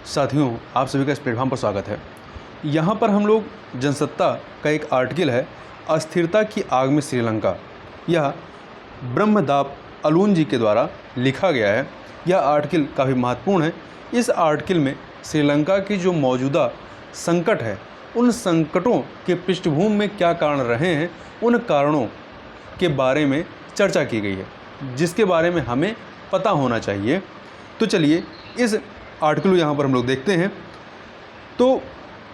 साथियों, आप सभी का इस प्लेटफॉर्म पर स्वागत है। यहाँ पर हम लोग जनसत्ता का एक आर्टिकल है, अस्थिरता की आग में श्रीलंका। यह ब्रह्मदाप अलून जी के द्वारा लिखा गया है। यह आर्टिकल काफ़ी महत्वपूर्ण है। इस आर्टिकल में श्रीलंका की जो मौजूदा संकट है, उन संकटों के पृष्ठभूमि में क्या कारण रहे हैं, उन कारणों के बारे में चर्चा की गई है, जिसके बारे में हमें पता होना चाहिए। तो चलिए इस आर्टिकल यहाँ पर हम लोग देखते हैं। तो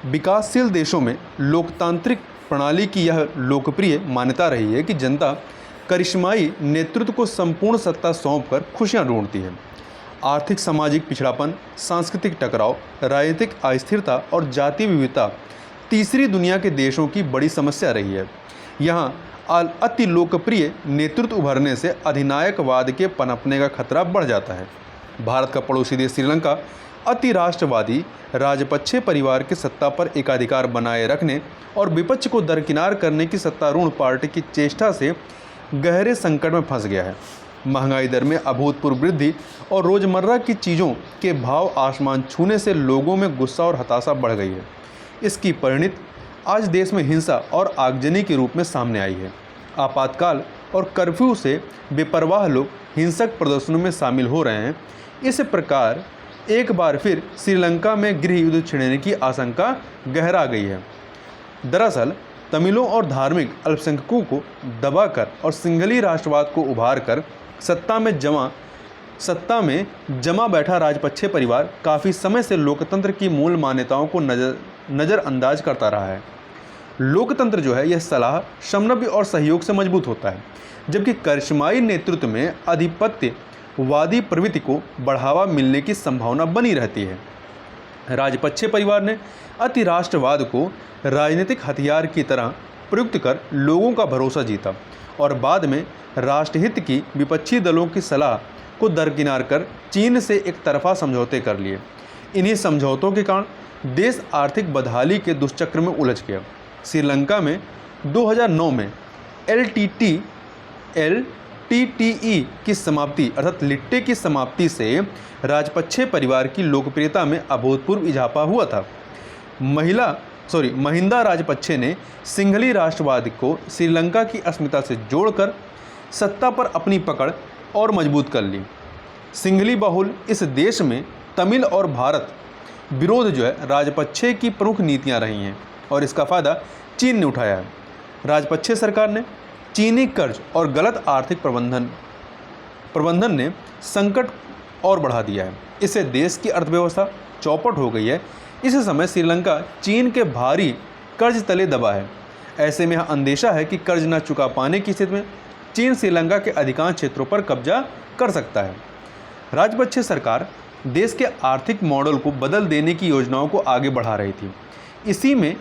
विकासशील देशों में लोकतांत्रिक प्रणाली की यह लोकप्रिय मान्यता रही है कि जनता करिश्माई नेतृत्व को संपूर्ण सत्ता सौंपकर खुशियाँ ढूंढती है। आर्थिक सामाजिक पिछड़ापन, सांस्कृतिक टकराव, राजनीतिक अस्थिरता और जातीय विविधता तीसरी दुनिया के देशों की बड़ी समस्या रही है। यहाँ अति लोकप्रिय नेतृत्व उभरने से अधिनायकवाद के पनपने का खतरा बढ़ जाता है। भारत का पड़ोसी देश श्रीलंका अति राष्ट्रवादी राजपक्षे परिवार के सत्ता पर एकाधिकार बनाए रखने और विपक्ष को दरकिनार करने की सत्तारूढ़ पार्टी की चेष्टा से गहरे संकट में फंस गया है। महंगाई दर में अभूतपूर्व वृद्धि और रोजमर्रा की चीज़ों के भाव आसमान छूने से लोगों में गुस्सा और हताशा बढ़ गई है। इसकी परिणति आज देश में हिंसा और आगजनी के रूप में सामने आई है। आपातकाल और कर्फ्यू से बेपरवाह लोग हिंसक प्रदर्शनों में शामिल हो रहे हैं। इस प्रकार एक बार फिर श्रीलंका में गृह युद्ध छिड़ने की आशंका गहरा गई है। दरअसल तमिलों और धार्मिक अल्पसंख्यकों को दबाकर और सिंघली राष्ट्रवाद को उभार कर सत्ता में जमा बैठा राजपक्षे परिवार काफ़ी समय से लोकतंत्र की मूल मान्यताओं को नज़रअंदाज करता रहा है। लोकतंत्र जो है, यह सलाह, समन्वय और सहयोग से मजबूत होता है, जबकि करिश्माई नेतृत्व में आधिपत्यवादी प्रवृत्ति को बढ़ावा मिलने की संभावना बनी रहती है। राजपक्षे परिवार ने अति राष्ट्रवाद को राजनीतिक हथियार की तरह प्रयुक्त कर लोगों का भरोसा जीता और बाद में राष्ट्रहित की विपक्षी दलों की सलाह को दरकिनार कर चीन से एक तरफा समझौते कर लिए। इन्हीं समझौतों के कारण देश आर्थिक बदहाली के दुष्चक्र में उलझ गया। श्रीलंका में 2009 में एलटीटीई की समाप्ति अर्थात लिट्टे की समाप्ति से राजपक्षे परिवार की लोकप्रियता में अभूतपूर्व इजाफा हुआ था। महिंदा राजपक्षे ने सिंघली राष्ट्रवाद को श्रीलंका की अस्मिता से जोड़कर सत्ता पर अपनी पकड़ और मजबूत कर ली। सिंघली बहुल इस देश में तमिल और भारत विरोध जो है राजपक्षे की प्रमुख नीतियां रही हैं और इसका फ़ायदा चीन ने उठाया है। राजपक्षे सरकार ने चीनी कर्ज और गलत आर्थिक प्रबंधन ने संकट और बढ़ा दिया है। इससे देश की अर्थव्यवस्था चौपट हो गई है। इस समय श्रीलंका चीन के भारी कर्ज तले दबा है। ऐसे में यह अंदेशा है कि कर्ज न चुका पाने की स्थिति में चीन श्रीलंका के अधिकांश क्षेत्रों पर कब्जा कर सकता है। राजपक्षे सरकार देश के आर्थिक मॉडल को बदल देने की योजनाओं को आगे बढ़ा रही थी। इसी में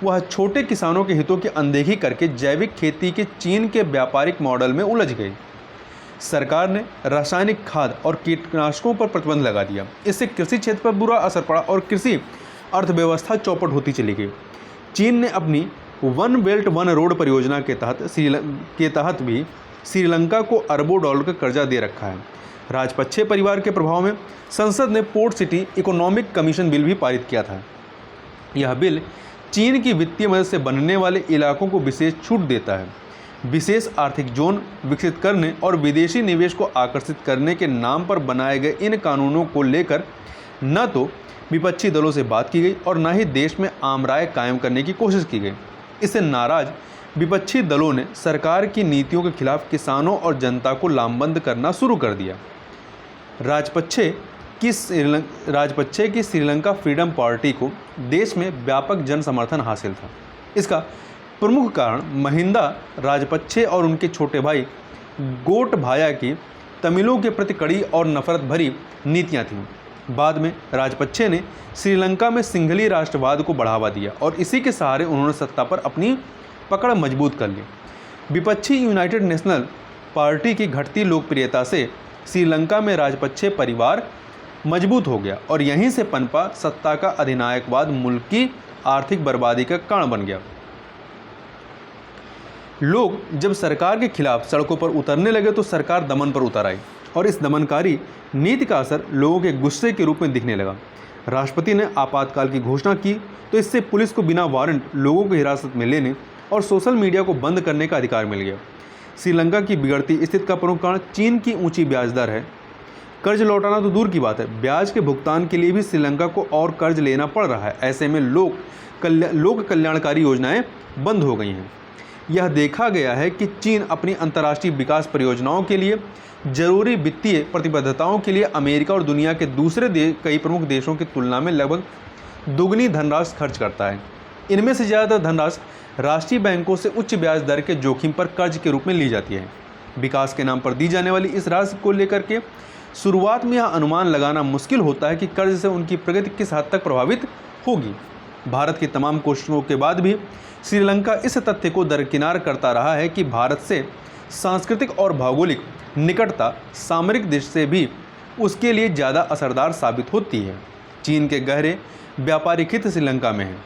वह छोटे किसानों के हितों की अनदेखी करके जैविक खेती के चीन के व्यापारिक मॉडल में उलझ गई। सरकार ने रासायनिक खाद और कीटनाशकों पर प्रतिबंध लगा दिया। इससे कृषि क्षेत्र पर बुरा असर पड़ा और कृषि अर्थव्यवस्था चौपट होती चली गई। चीन ने अपनी वन बेल्ट वन रोड परियोजना के तहत भी श्रीलंका को अरबों डॉलर का कर्जा दे रखा है। राजपक्षे परिवार के प्रभाव में संसद ने port city economic commission bill भी पारित किया था। यह बिल चीन की वित्तीय मदद से बनने वाले इलाकों को विशेष छूट देता है। विशेष आर्थिक जोन विकसित करने और विदेशी निवेश को आकर्षित करने के नाम पर बनाए गए इन कानूनों को लेकर न तो विपक्षी दलों से बात की गई और न ही देश में आम राय कायम करने की कोशिश की गई। इससे नाराज विपक्षी दलों ने सरकार की नीतियों के खिलाफ किसानों और जनता को लामबंद करना शुरू कर दिया। राजपक्षे की श्रीलंका फ्रीडम पार्टी को देश में व्यापक जन समर्थन हासिल था। इसका प्रमुख कारण महिंदा राजपक्षे और उनके छोटे भाई गोटभाया की तमिलों के प्रति कड़ी और नफरत भरी नीतियां थीं। बाद में राजपक्षे ने श्रीलंका में सिंघली राष्ट्रवाद को बढ़ावा दिया और इसी के सहारे उन्होंने सत्ता पर अपनी पकड़ मजबूत कर ली। विपक्षी यूनाइटेड नेशनल पार्टी की घटती लोकप्रियता से श्रीलंका में राजपक्षे परिवार मजबूत हो गया और यहीं से पनपा सत्ता का अधिनायकवाद मुल्क की आर्थिक बर्बादी का कारण बन गया। लोग जब सरकार के खिलाफ सड़कों पर उतरने लगे तो सरकार दमन पर उतर आई और इस दमनकारी नीति का असर लोगों के गुस्से के रूप में दिखने लगा। राष्ट्रपति ने आपातकाल की घोषणा की तो इससे पुलिस को बिना वारंट लोगों को हिरासत में लेने और सोशल मीडिया को बंद करने का अधिकार मिल गया। श्रीलंका की बिगड़ती स्थिति का प्रमुख कारण चीन की ऊंची ब्याज दर है। कर्ज लौटाना तो दूर की बात है, ब्याज के भुगतान के लिए भी श्रीलंका को और कर्ज लेना पड़ रहा है। ऐसे में लोक कल्याणकारी योजनाएं बंद हो गई हैं। यह देखा गया है कि चीन अपनी अंतर्राष्ट्रीय विकास परियोजनाओं के लिए जरूरी वित्तीय प्रतिबद्धताओं के लिए अमेरिका और दुनिया के दूसरे कई प्रमुख देशों की तुलना में लगभग दोगुनी धनराशि खर्च करता है। इनमें से ज़्यादातर धनराशि राष्ट्रीय बैंकों से उच्च ब्याज दर के जोखिम पर कर्ज के रूप में ली जाती है। विकास के नाम पर दी जाने वाली इस राशि को लेकर के शुरुआत में यह अनुमान लगाना मुश्किल होता है कि कर्ज से उनकी प्रगति किस हद तक प्रभावित होगी। भारत की तमाम कोशिशों के बाद भी श्रीलंका इस तथ्य को दरकिनार करता रहा है कि भारत से सांस्कृतिक और भौगोलिक निकटता सामरिक दृष्टि से भी उसके लिए ज़्यादा असरदार साबित होती है। चीन के गहरे व्यापारिक हित श्रीलंका में हैं।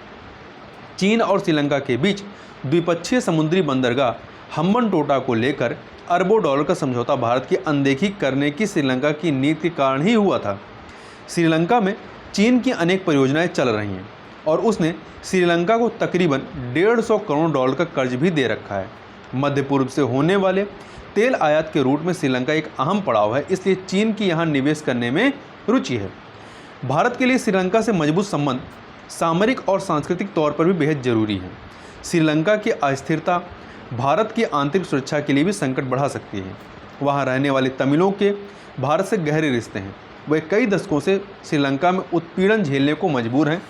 चीन और श्रीलंका के बीच द्विपक्षीय समुद्री बंदरगाह हम्बनटोटा को लेकर अरबों डॉलर का समझौता भारत की अनदेखी करने की श्रीलंका की नीति के कारण ही हुआ था। श्रीलंका में चीन की अनेक परियोजनाएं चल रही हैं और उसने श्रीलंका को तकरीबन 150 करोड़ डॉलर का कर्ज भी दे रखा है। मध्य पूर्व से होने वाले तेल आयात के रूट में श्रीलंका एक अहम पड़ाव है, इसलिए चीन की यहाँ निवेश करने में रुचि है। भारत के लिए श्रीलंका से मजबूत संबंध सामरिक और सांस्कृतिक तौर पर भी बेहद जरूरी है। श्रीलंका की अस्थिरता भारत की आंतरिक सुरक्षा के लिए भी संकट बढ़ा सकती है। वहाँ रहने वाले तमिलों के भारत से गहरे रिश्ते हैं। वे कई दशकों से श्रीलंका में उत्पीड़न झेलने को मजबूर हैं।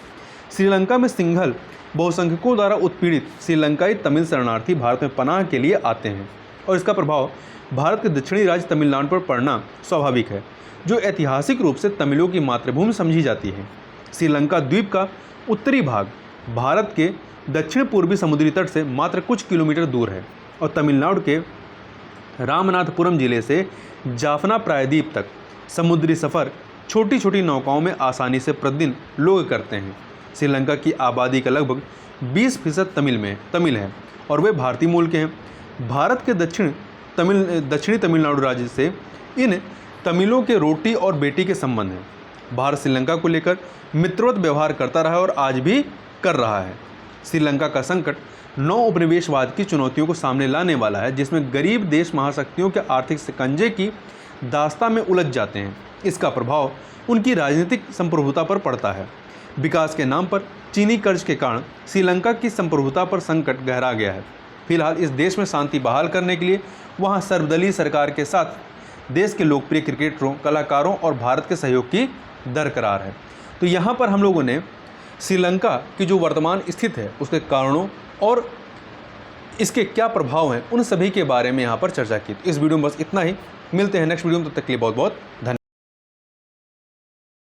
श्रीलंका में सिंघल बहुसंख्यकों द्वारा उत्पीड़ित श्रीलंकाई तमिल शरणार्थी भारत में पनाह के लिए आते हैं और इसका प्रभाव भारत के दक्षिणी राज्य तमिलनाडु पर पड़ना स्वाभाविक है, जो ऐतिहासिक रूप से तमिलों की मातृभूमि समझी जाती है। श्रीलंका द्वीप का उत्तरी भाग भारत के दक्षिण पूर्वी समुद्री तट से मात्र कुछ किलोमीटर दूर है और तमिलनाडु के रामनाथपुरम जिले से जाफना प्रायद्वीप तक समुद्री सफ़र छोटी छोटी नौकाओं में आसानी से प्रतिदिन लोग करते हैं। श्रीलंका की आबादी का लगभग 20% तमिल है और वे भारतीय मूल के हैं। भारत के दक्षिणी तमिलनाडु राज्य से इन तमिलों के रोटी और बेटी के संबंध हैं। भारत श्रीलंका को लेकर मित्रवत व्यवहार करता रहा है और आज भी कर रहा है। श्रीलंका का संकट नौ उपनिवेशवाद की चुनौतियों को सामने लाने वाला है, जिसमें गरीब देश महाशक्तियों के आर्थिक शिकंजे की दास्तां में उलझ जाते हैं। इसका प्रभाव उनकी राजनीतिक संप्रभुता पर पड़ता है। विकास के नाम पर चीनी कर्ज के कारण श्रीलंका की संप्रभुता पर संकट गहरा गया है। फिलहाल इस देश में शांति बहाल करने के लिए वहाँ सर्वदलीय सरकार के साथ देश के लोकप्रिय क्रिकेटरों, कलाकारों और भारत के सहयोग की दरकरार है। तो यहाँ पर हम लोगों ने श्रीलंका की जो वर्तमान स्थिति है उसके कारणों और इसके क्या प्रभाव हैं उन सभी के बारे में यहाँ पर चर्चा की। तो इस वीडियो में बस इतना ही। मिलते हैं नेक्स्ट वीडियो में, तब तक के लिए बहुत बहुत धन्यवाद।